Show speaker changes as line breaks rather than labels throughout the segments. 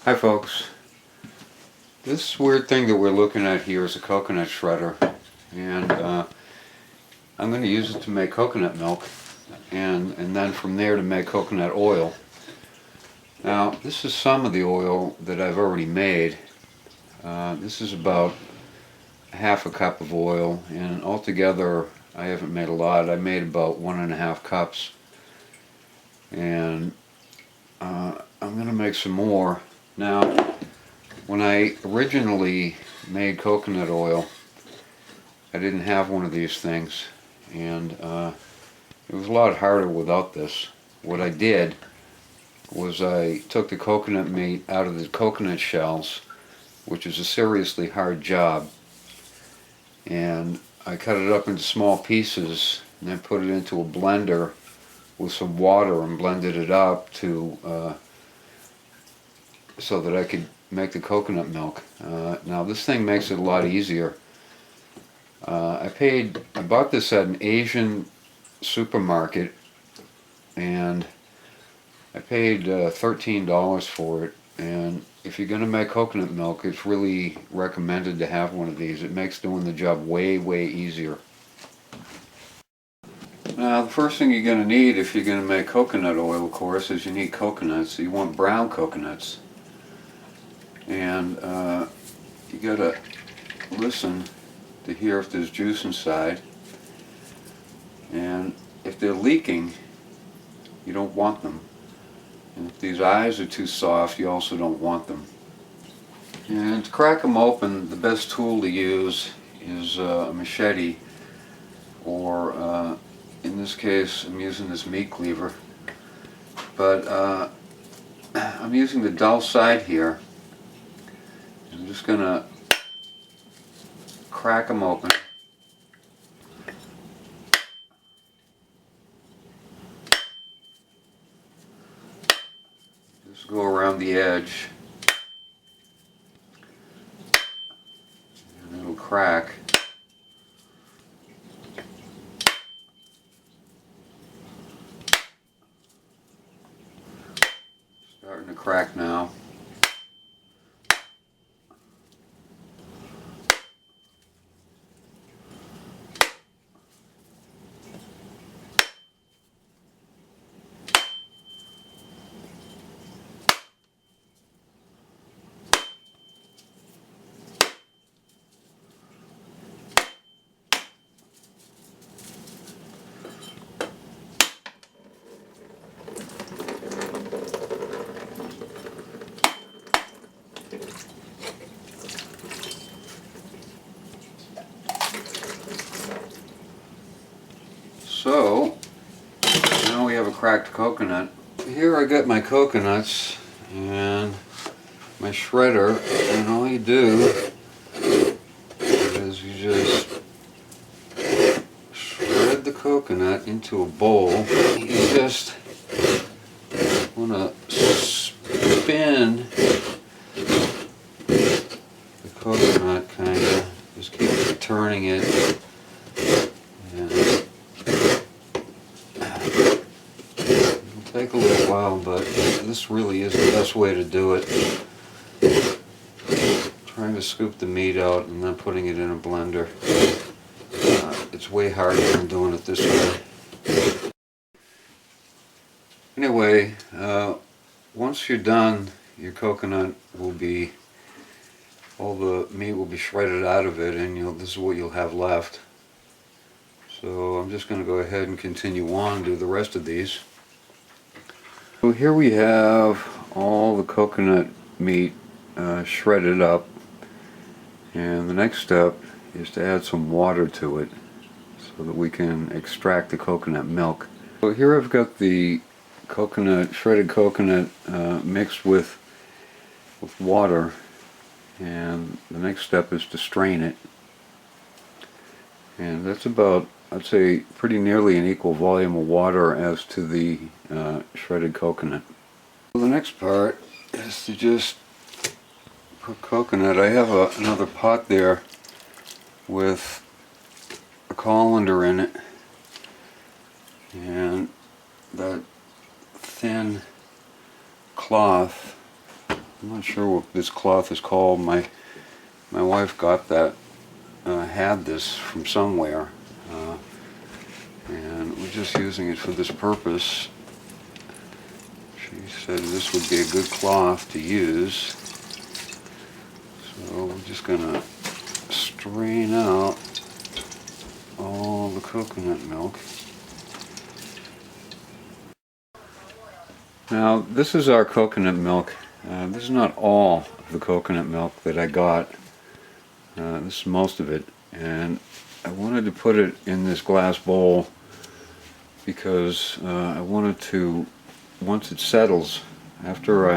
Hi folks, this weird thing that we're looking at here is a coconut shredder, and I'm going to use it to make coconut milk and then from there to make coconut oil. Now this is some of the oil that I've already made. This is about half a cup of oil, and altogether I haven't made a lot. I made about 1.5 cups, and I'm going to make some more. Now, when I originally made coconut oil, I didn't have one of these things, and it was a lot harder without this. What I did was I took the coconut meat out of the coconut shells, which is a seriously hard job, and I cut it up into small pieces and then put it into a blender with some water and blended it up to so that I could make the coconut milk. Now this thing makes it a lot easier. I bought this at an Asian supermarket, and I paid $13 for it. And if you're going to make coconut milk, it's really recommended to have one of these. It makes doing the job way easier. Now the first thing you're going to need if you're going to make coconut oil, of course, is you need coconuts. You want brown coconuts. And you gotta listen to hear if there's juice inside, and if they're leaking, you don't want them, and if these eyes are too soft, you also don't want them. And to crack them open, the best tool to use is a machete, or in this case I'm using this meat cleaver, but I'm using the dull side here. I'm just going to crack them open. Just go around the edge, and it'll crack. Starting to crack now. So, now we have a cracked coconut. Here I got my coconuts and my shredder, and all you do is you just shred the coconut into a bowl. You just want to spin the coconut, kind of. Just keep turning it. Take a little while, but this really is the best way to do it. Trying to scoop the meat out and then putting it in a blender. It's way harder than doing it this way. Anyway, once you're done, your coconut will be, all the meat will be shredded out of it, and this is what you'll have left. So I'm just going to go ahead and continue on and do the rest of these. So here we have all the coconut meat shredded up, and the next step is to add some water to it so that we can extract the coconut milk. So here I've got the shredded coconut mixed with water, and the next step is to strain it, and that's about, I'd say, pretty nearly an equal volume of water as to the shredded coconut. So the next part is to just put coconut. I have another pot there with a colander in it, and that thin cloth I'm not sure what this cloth is called. My wife got that, had this from somewhere, and we're just using it for this purpose. She said this would be a good cloth to use. So we're just gonna strain out all the coconut milk. Now this is our coconut milk. This is not all of the coconut milk that I got. This is most of it, and I wanted to put it in this glass bowl because I wanted to, once it settles, after what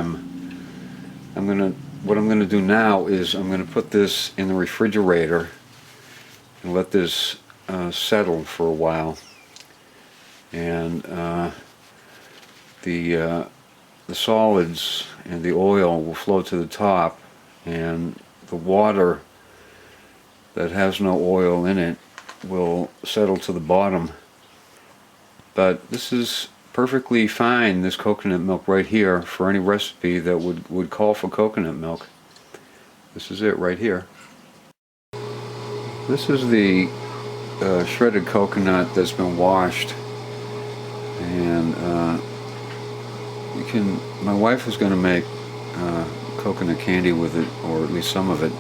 I'm gonna do now is I'm gonna put this in the refrigerator and let this settle for a while, and the solids and the oil will flow to the top, and the water that has no oil in it will settle to the bottom. But this is perfectly fine, this coconut milk right here, for any recipe that would call for coconut milk. This is it right here. This is the shredded coconut that's been washed, and my wife is going to make coconut candy with it, or at least some of it,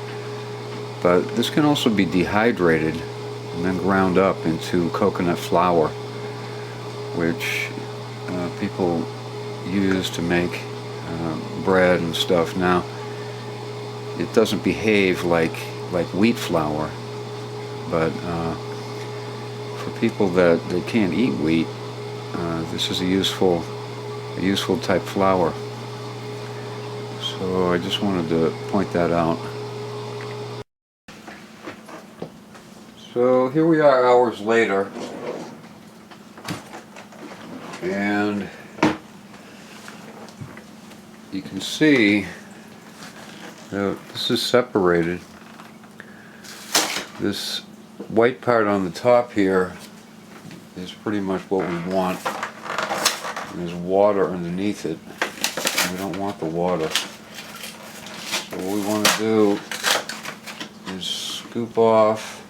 but this can also be dehydrated and then ground up into coconut flour, which people use to make bread and stuff. Now, it doesn't behave like wheat flour, but for people that can't eat wheat, this is a useful type flour. So I just wanted to point that out. So here we are hours later, and you can see that this is separated. This white part on the top here is pretty much what we want. And there's water underneath it. We don't want the water. So what we want to do is scoop off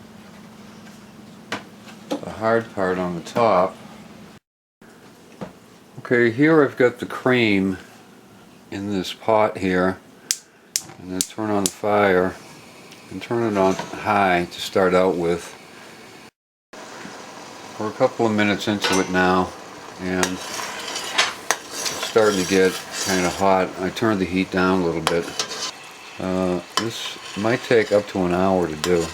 the hard part on the top. Okay, here I've got the cream in this pot here. I'm going to turn on the fire and turn it on high to start out with. We're a couple of minutes into it now, and it's starting to get kind of hot. I turned the heat down a little bit. This might take up to an hour to do,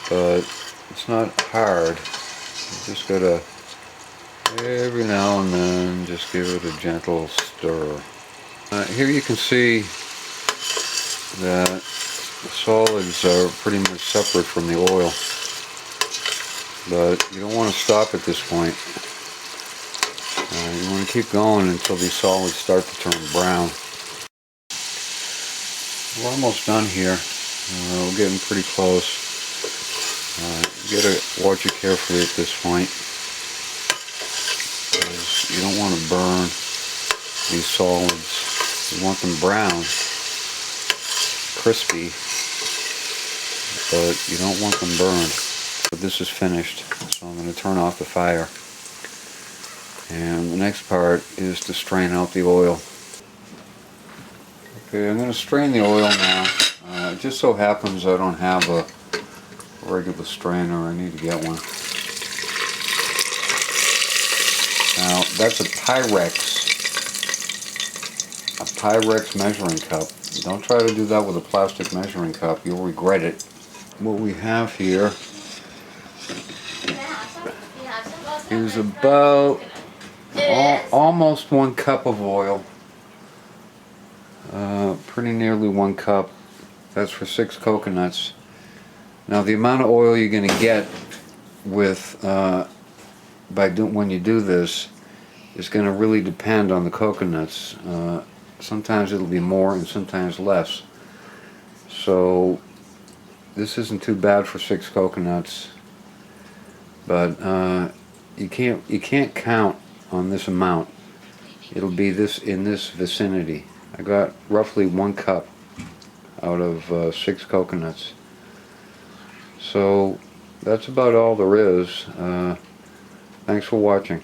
but it's not hard. You just gotta, every now and then, just give it a gentle stir. Here you can see that the solids are pretty much separate from the oil, but you don't want to stop at this point. You want to keep going until these solids start to turn brown. We're almost done here. We're getting pretty close. You gotta watch it carefully at this point, because you don't want to burn these solids. You want them brown, crispy, but you don't want them burned. But this is finished, so I'm going to turn off the fire. And the next part is to strain out the oil. Okay, I'm going to strain the oil now. It just so happens I don't have a regular strainer. I need to get one. Now, that's a Pyrex measuring cup. Don't try to do that with a plastic measuring cup. You'll regret it. What we have here is about almost 1 cup of oil. Pretty nearly 1 cup. That's for 6 coconuts. Now the amount of oil you're going to get with when you do this is going to really depend on the coconuts. Sometimes it'll be more and sometimes less. So this isn't too bad for 6 coconuts, but you can't count on this amount. It'll be in this vicinity. I got roughly 1 cup out of 6 coconuts. So that's about all there is. Thanks for watching.